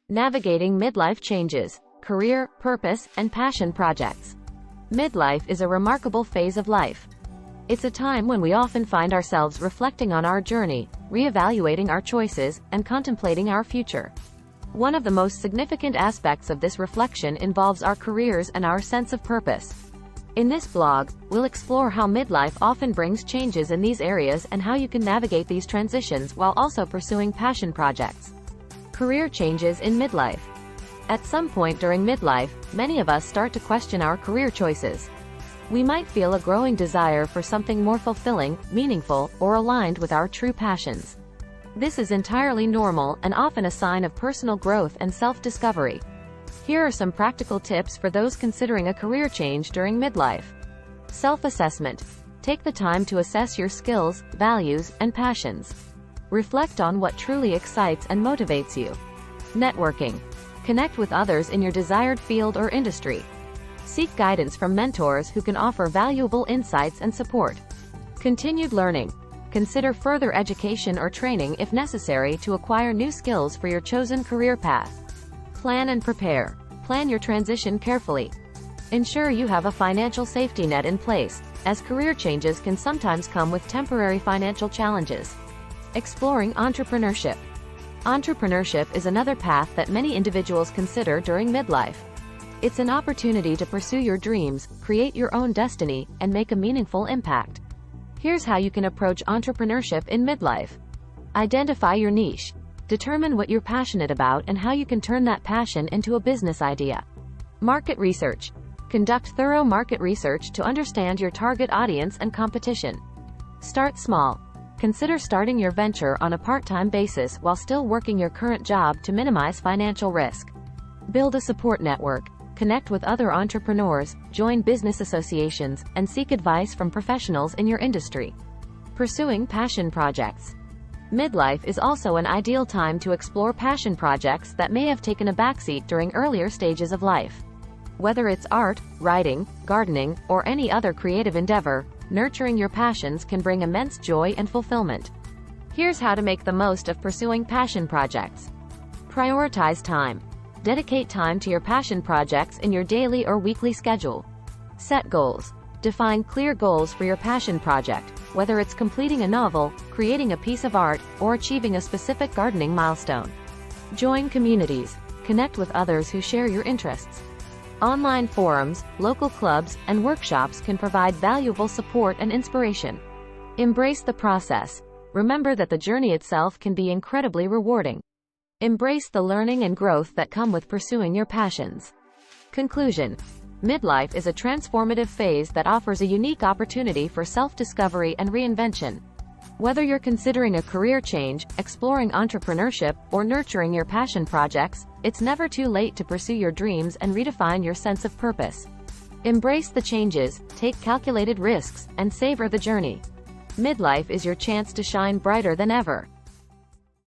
Navigating midlife changes, career, purpose, and passion projects. Midlife is a remarkable phase of life. It's a time when we often find ourselves reflecting on our journey, reevaluating our choices, and contemplating our future. One of the most significant aspects of this reflection involves our careers and our sense of purpose. In this blog, we'll explore how midlife often brings changes in these areas and how you can navigate these transitions while also pursuing passion projects. Career changes in midlife. At some point during midlife, many of us start to question our career choices. We might feel a growing desire for something more fulfilling, meaningful, or aligned with our true passions. This is entirely normal and often a sign of personal growth and self-discovery. Here are some practical tips for those considering a career change during midlife. Self-assessment. Take the time to assess your skills, values, and passions. Reflect on what truly excites and motivates you. Networking. Connect with others in your desired field or industry. Seek guidance from mentors who can offer valuable insights and support. Continued learning. Consider further education or training if necessary to acquire new skills for your chosen career path. Plan and prepare. Plan your transition carefully. Ensure you have a financial safety net in place, as career changes can sometimes come with temporary financial challenges. Exploring entrepreneurship. Entrepreneurship is another path that many individuals consider during midlife. It's an opportunity to pursue your dreams, create your own destiny, and make a meaningful impact. Here's how you can approach entrepreneurship in midlife. Identify your niche. Determine what you're passionate about and how you can turn that passion into a business idea. Market research. Conduct thorough market research to understand your target audience and competition. Start small. Consider starting your venture on a part-time basis while still working your current job to minimize financial risk. Build a support network. Connect with other entrepreneurs, join business associations, and seek advice from professionals in your industry. Pursuing passion projects. Midlife is also an ideal time to explore passion projects that may have taken a backseat during earlier stages of life. Whether it's art, writing, gardening, or any other creative endeavor, nurturing your passions can bring immense joy and fulfillment. Here's how to make the most of pursuing passion projects. Prioritize time. Dedicate time to your passion projects in your daily or weekly schedule. Set goals. Define clear goals for your passion project, whether it's completing a novel, creating a piece of art, or achieving a specific gardening milestone. Join communities. Connect with others who share your interests. Online forums, local clubs, and workshops can provide valuable support and inspiration. Embrace the process. Remember that the journey itself can be incredibly rewarding. Embrace the learning and growth that come with pursuing your passions. Conclusion. Midlife is a transformative phase that offers a unique opportunity for self-discovery and reinvention. Whether you're considering a career change, exploring entrepreneurship, or nurturing your passion projects, it's never too late to pursue your dreams and redefine your sense of purpose. Embrace the changes, take calculated risks, and savor the journey. Midlife is your chance to shine brighter than ever.